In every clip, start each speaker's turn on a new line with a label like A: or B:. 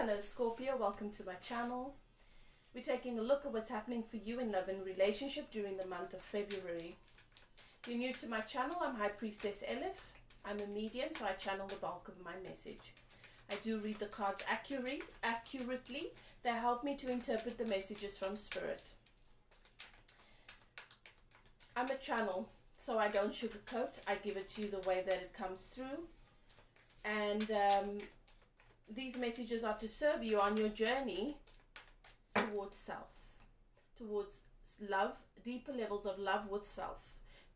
A: Hello Scorpio, welcome to my channel. We're taking a look at what's happening for you in love and relationship during the month of February. If you're new to my channel, I'm High Priestess Elif. I'm a medium, so I channel the bulk of my message. I do read the cards accurately. They help me to interpret the messages from Spirit. I'm a channel, so I don't sugarcoat. I give it to you the way that it comes through. And these messages are to serve you on your journey towards self, towards love, deeper levels of love with self,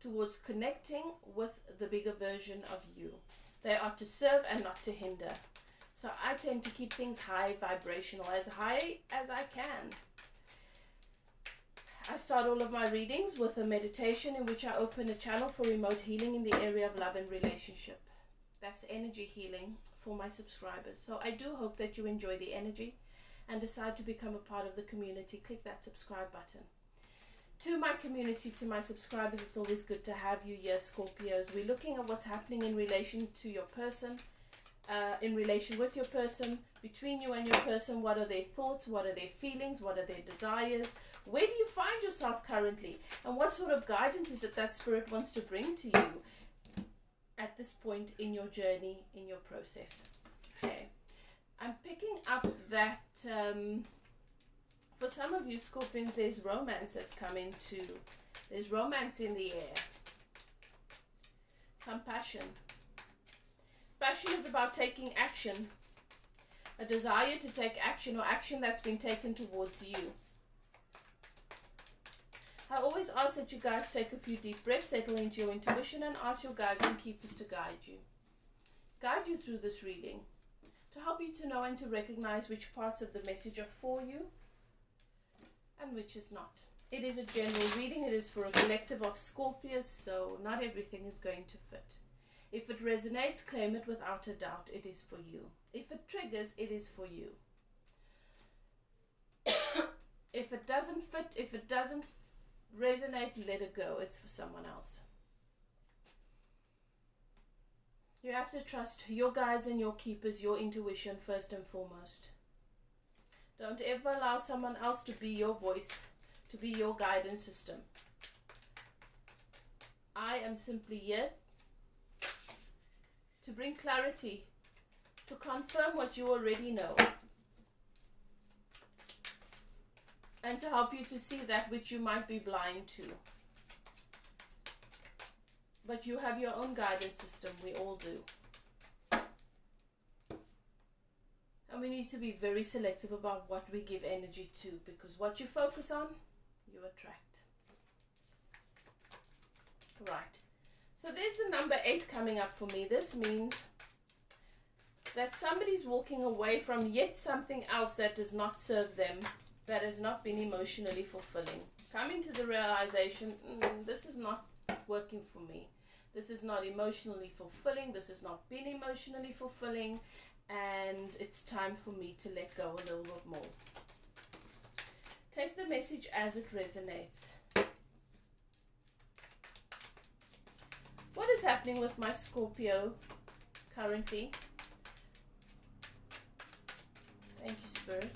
A: towards connecting with the bigger version of you. They are to serve and not to hinder. So I tend to keep things high vibrational, as high as I can. I start all of my readings with a meditation in which I open a channel for remote healing in the area of love and relationship. That's energy healing for my subscribers. So I do hope that you enjoy the energy and decide to become a part of the community. Click that subscribe button. To my community, to my subscribers, it's always good to have you here, Scorpios. We're looking at what's happening in relation to your person, in relation with your person, between you and your person. What are their thoughts? What are their feelings? What are their desires? Where do you find yourself currently? And what sort of guidance is it that Spirit wants to bring to you at this point in your journey, in your process? Okay. I'm picking up that for some of you Scorpions, there's romance that's coming too. There's romance in the air. Some passion. Passion is about taking action. A desire to take action, or action that's been taken towards you. I always ask that you guys take a few deep breaths, settle into your intuition, and ask your guides and keepers to guide you. Guide you through this reading, to help you to know and to recognize which parts of the message are for you and which is not. It is a general reading. It is for a collective of Scorpios, so not everything is going to fit. If it resonates, claim it without a doubt. It is for you. If it triggers, it is for you. If it doesn't fit, if it doesn't resonate, let it go. It's for someone else. You have to trust your guides and your keepers, your intuition first and foremost. Don't ever allow someone else to be your voice, to be your guidance system. I am simply here to bring clarity, to confirm what you already know, and to help you to see that which you might be blind to. But you have your own guidance system. We all do. And we need to be very selective about what we give energy to, because what you focus on, you attract. Right. So there's the number 8 coming up for me. This means that somebody's walking away from yet something else that does not serve them, that has not been emotionally fulfilling. Coming to the realization, this is not working for me. This is not emotionally fulfilling. This has not been emotionally fulfilling. And it's time for me to let go a little bit more. Take the message as it resonates. What is happening with my Scorpio currently? Thank you, Spirit.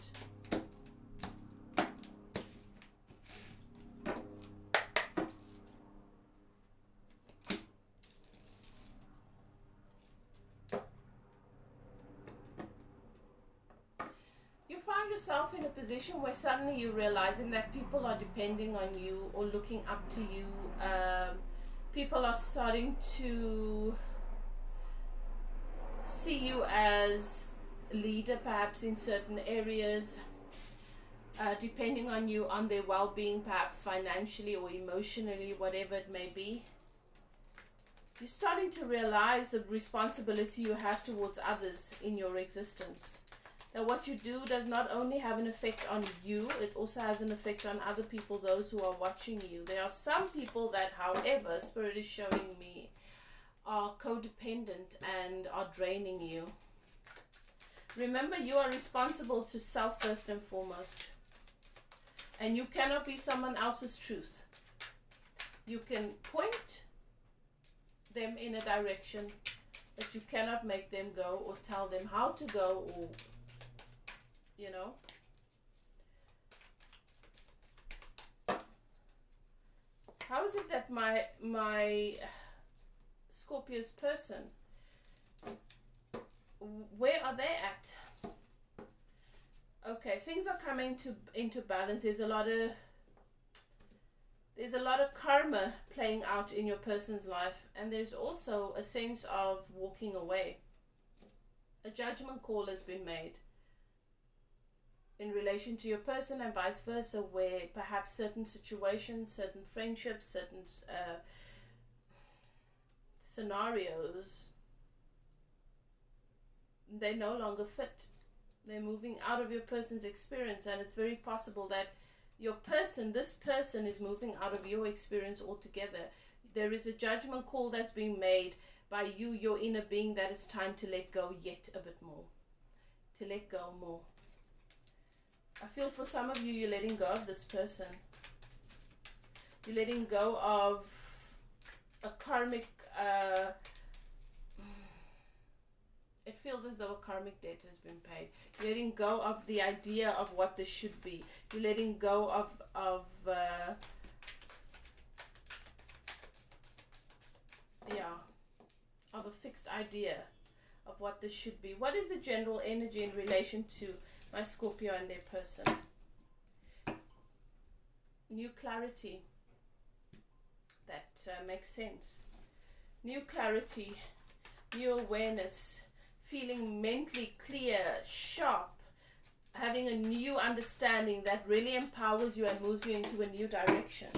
A: Yourself in a position where suddenly you're realizing that people are depending on you or looking up to you. People are starting to see you as leader, perhaps in certain areas, depending on you, on their well-being, perhaps financially or emotionally, whatever it may be. You're starting to realize the responsibility you have towards others in your existence. That what you do does not only have an effect on you, it also has an effect on other people, those who are watching you. There are some people that, however, Spirit is showing me, are codependent and are draining you. Remember, you are responsible to self first and foremost. And you cannot be someone else's truth. You can point them in a direction, but you cannot make them go or tell them how to go or you know. How is it that my Scorpio's person, where are they at? Okay, things are coming into balance. There's a lot of karma playing out in your person's life, and there's also a sense of walking away. A judgment call has been made in relation to your person and vice versa, where perhaps certain situations, certain friendships, certain scenarios, they no longer fit. They're moving out of your person's experience, and it's very possible that this person is moving out of your experience altogether. There is a judgment call that's being made by you, your inner being, that it's time to let go yet a bit more. To let go more. I feel for some of you, you're letting go of this person. You're letting go of a karmic, it feels as though a karmic debt has been paid. You're letting go of the idea of what this should be. You're letting go of a fixed idea of what this should be. What is the general energy in relation to my Scorpio and their person? New clarity. That makes sense. New clarity, new awareness, feeling mentally clear, sharp, having a new understanding that really empowers you and moves you into a new direction.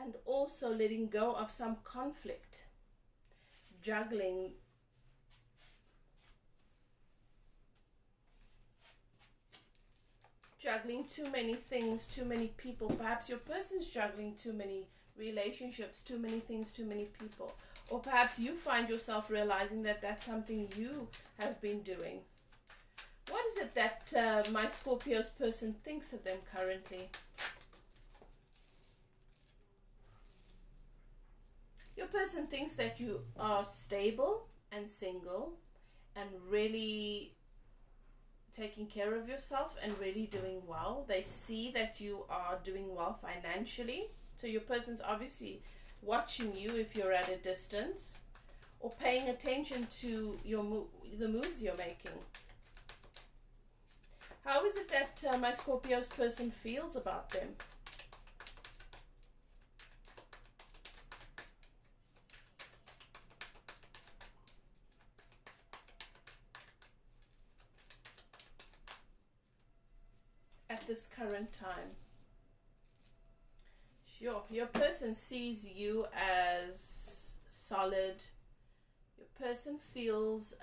A: And also letting go of some conflict, juggling too many things, too many people. Perhaps your person's juggling too many relationships, too many things, too many people. Or perhaps you find yourself realizing that that's something you have been doing. What is it that my Scorpio's person thinks of them currently? Your person thinks that you are stable and single and really taking care of yourself and really doing well. They see that you are doing well financially. So your person's obviously watching you if you're at a distance, or paying attention to the moves you're making. How is it that my Scorpio's person feels about them? At this current time? Sure, your person sees you as solid. Your person feels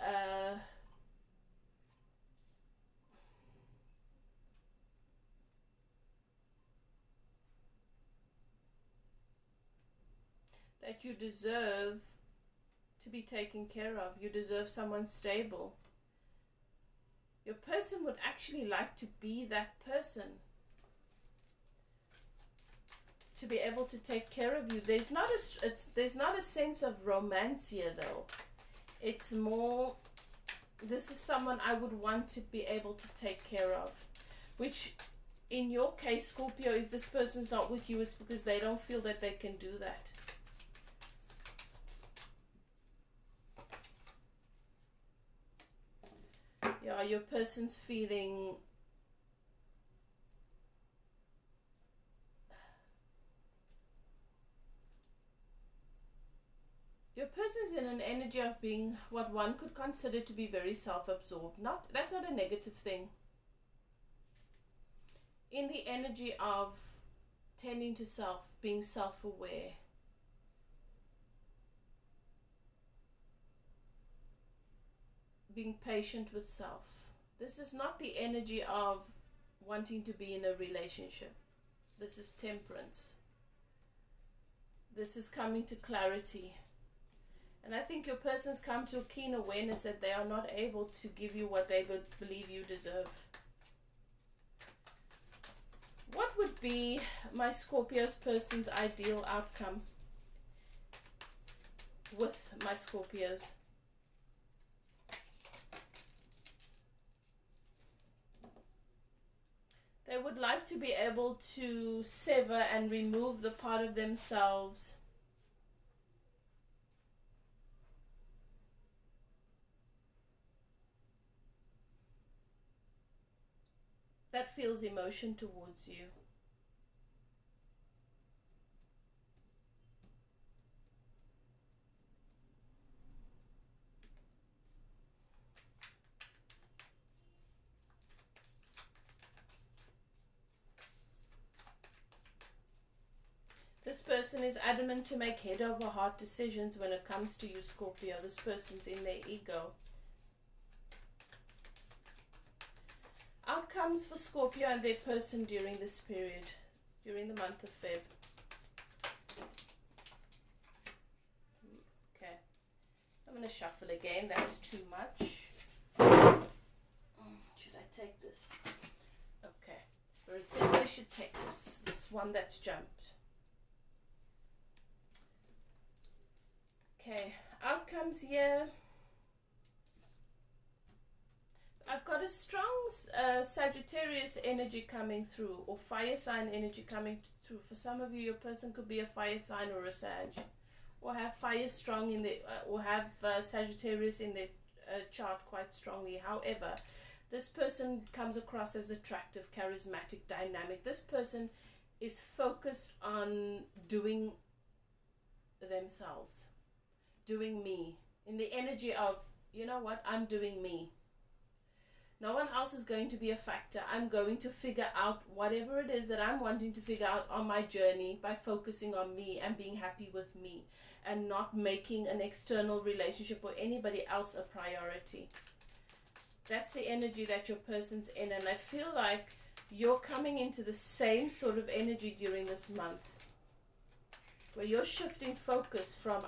A: that you deserve to be taken care of. You deserve someone stable. Your person would actually like to be that person, to be able to take care of you. There's not a sense of romance here, though. It's more, this is someone I would want to be able to take care of. Which, in your case, Scorpio, if this person's not with you, it's because they don't feel that they can do that. Yeah, your person's feeling your person's in an energy of being what one could consider to be very self-absorbed. That's not a negative thing. In the energy of tending to self, being self-aware. Being patient with self. This is not the energy of wanting to be in a relationship. This is temperance. This is coming to clarity. And I think your person's come to a keen awareness that they are not able to give you what they believe you deserve. What would be my Scorpio's person's ideal outcome with my Scorpios? They would like to be able to sever and remove the part of themselves that feels emotion towards you. This person is adamant to make head over heart decisions when it comes to you, Scorpio. This person's in their ego. Outcomes for Scorpio and their person during this period, during the month of Feb. Okay, I'm going to shuffle again. That's too much. Should I take this? Okay, Spirit says I should take this one that's jumped. Okay, outcomes here. I've got a strong Sagittarius energy coming through, or fire sign energy coming through. For some of you, your person could be a fire sign or a Sag, or have fire strong in the, or have Sagittarius in their chart quite strongly. However, this person comes across as attractive, charismatic, dynamic. This person is focused on doing themselves, doing me, in the energy of, you know what, I'm doing me. No one else is going to be a factor. I'm going to figure out whatever it is that I'm wanting to figure out on my journey by focusing on me and being happy with me and not making an external relationship or anybody else a priority. That's the energy that your person's in, and I feel like you're coming into the same sort of energy during this month, where you're shifting focus from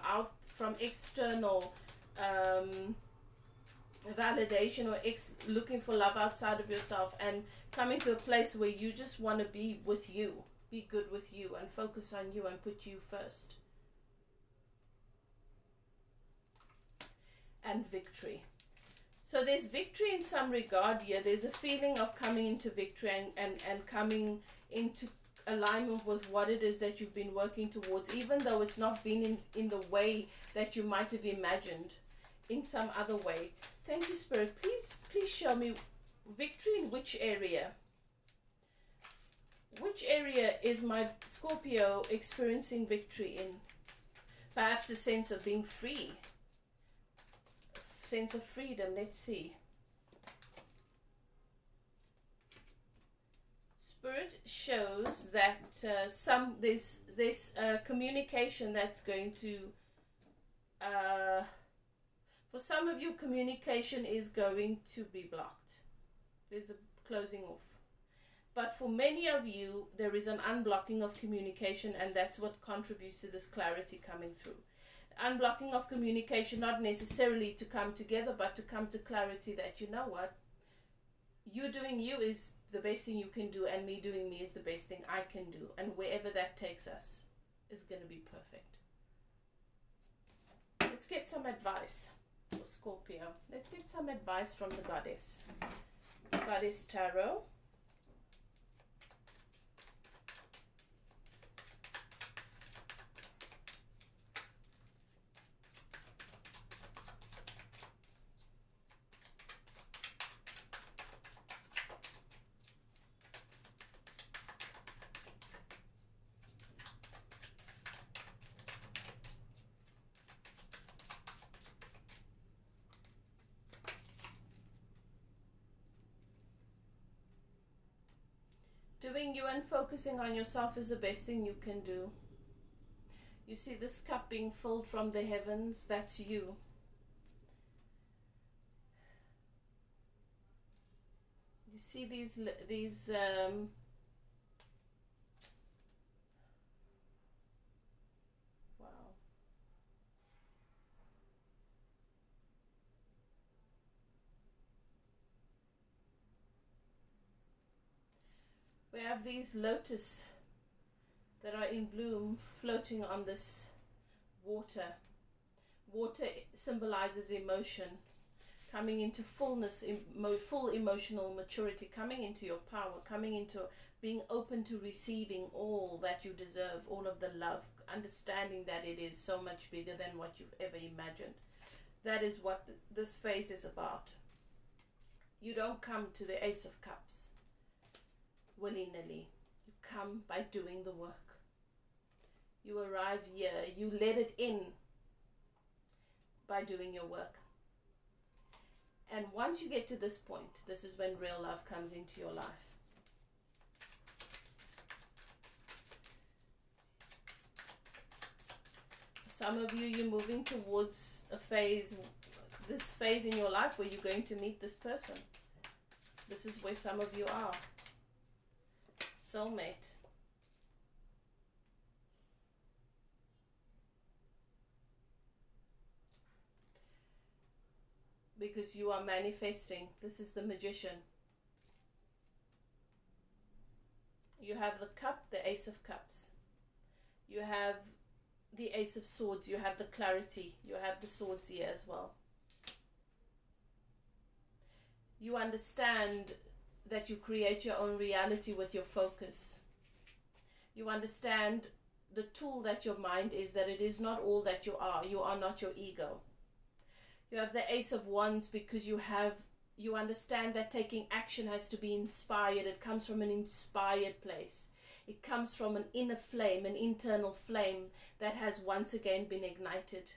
A: external validation or looking for love outside of yourself, and coming to a place where you just want to be with you, be good with you, and focus on you and put you first. And victory. So there's victory in some regard here. There's a feeling of coming into victory and coming into alignment with what it is that you've been working towards, even though it's not been in the way that you might have imagined, in some other way. Thank you, Spirit. Please show me victory in which area. Which area is my Scorpio experiencing victory in? Perhaps a sense of being free. Sense of freedom. Let's see. Spirit shows that there's communication that's going to for some of you, communication is going to be blocked. There's a closing off. But for many of you, there is an unblocking of communication, and that's what contributes to this clarity coming through. Unblocking of communication, not necessarily to come together, but to come to clarity that, you know what, you doing you is the best thing you can do, and me doing me is the best thing I can do. And wherever that takes us is going to be perfect. Let's get some advice. For Scorpio, let's get some advice from the Goddess. Goddess Tarot. Doing you and focusing on yourself is the best thing you can do. You see this cup being filled from the heavens, that's you. You see these wow. We have these lotus that are in bloom floating on this water. Water symbolizes emotion, coming into fullness, full emotional maturity, coming into your power, coming into being open to receiving all that you deserve, all of the love, understanding that it is so much bigger than what you've ever imagined. That is what this phase is about. You don't come to the Ace of Cups willy-nilly. You come by doing the work. You arrive here, you let it in by doing your work. And once you get to this point, this is when real love comes into your life. Some of you, you're moving towards a phase, this phase in your life where you're going to meet this person. This is where some of you are. Soulmate. Because you are manifesting. This is the Magician. You have the cup, the Ace of Cups. You have the Ace of Swords. You have the clarity. You have the swords here as well. You understand that you create your own reality with your focus. You understand the tool that your mind is, that it is not all that you are. You are not your ego. You have the Ace of Wands because you understand that taking action has to be inspired. It comes from an inspired place. It comes from an inner flame, an internal flame that has once again been ignited.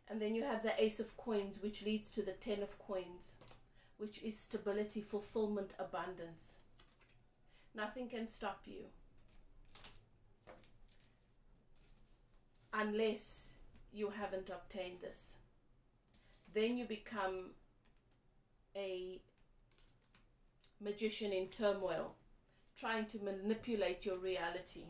A: And then you have the Ace of Coins, which leads to the 10 of Coins, which is stability, fulfillment, abundance. Nothing can stop you unless you haven't obtained this. Then you become a magician in turmoil, trying to manipulate your reality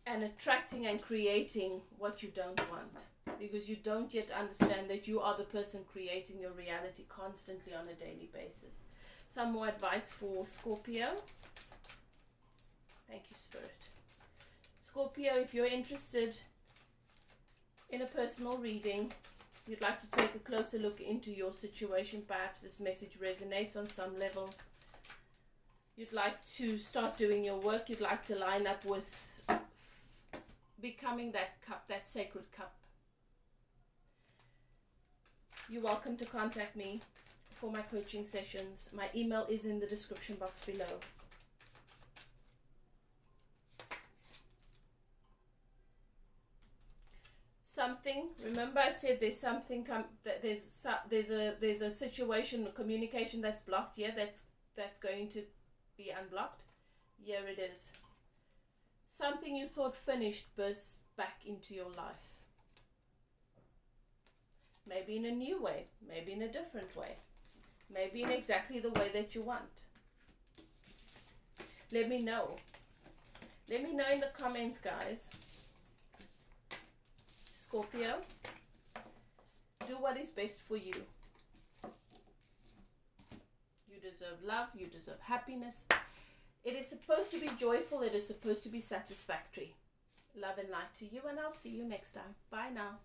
A: and attracting and creating what you don't want, because you don't yet understand that you are the person creating your reality constantly on a daily basis. Some more advice for Scorpio. Thank you, Spirit. Scorpio, if you're interested in a personal reading, you'd like to take a closer look into your situation, perhaps this message resonates on some level, you'd like to start doing your work, you'd like to line up with becoming that cup, that sacred cup, you're welcome to contact me for my coaching sessions. My email is in the description box below. Something, remember I said there's something there's a situation, a communication that's blocked here, that's going to be unblocked. Here it is. Something you thought finished bursts back into your life. Maybe in a new way, maybe in a different way, maybe in exactly the way that you want. Let me know. Let me know in the comments, guys. Scorpio, do what is best for you. You deserve love. You deserve happiness. It is supposed to be joyful. It is supposed to be satisfactory. Love and light to you, and I'll see you next time. Bye now.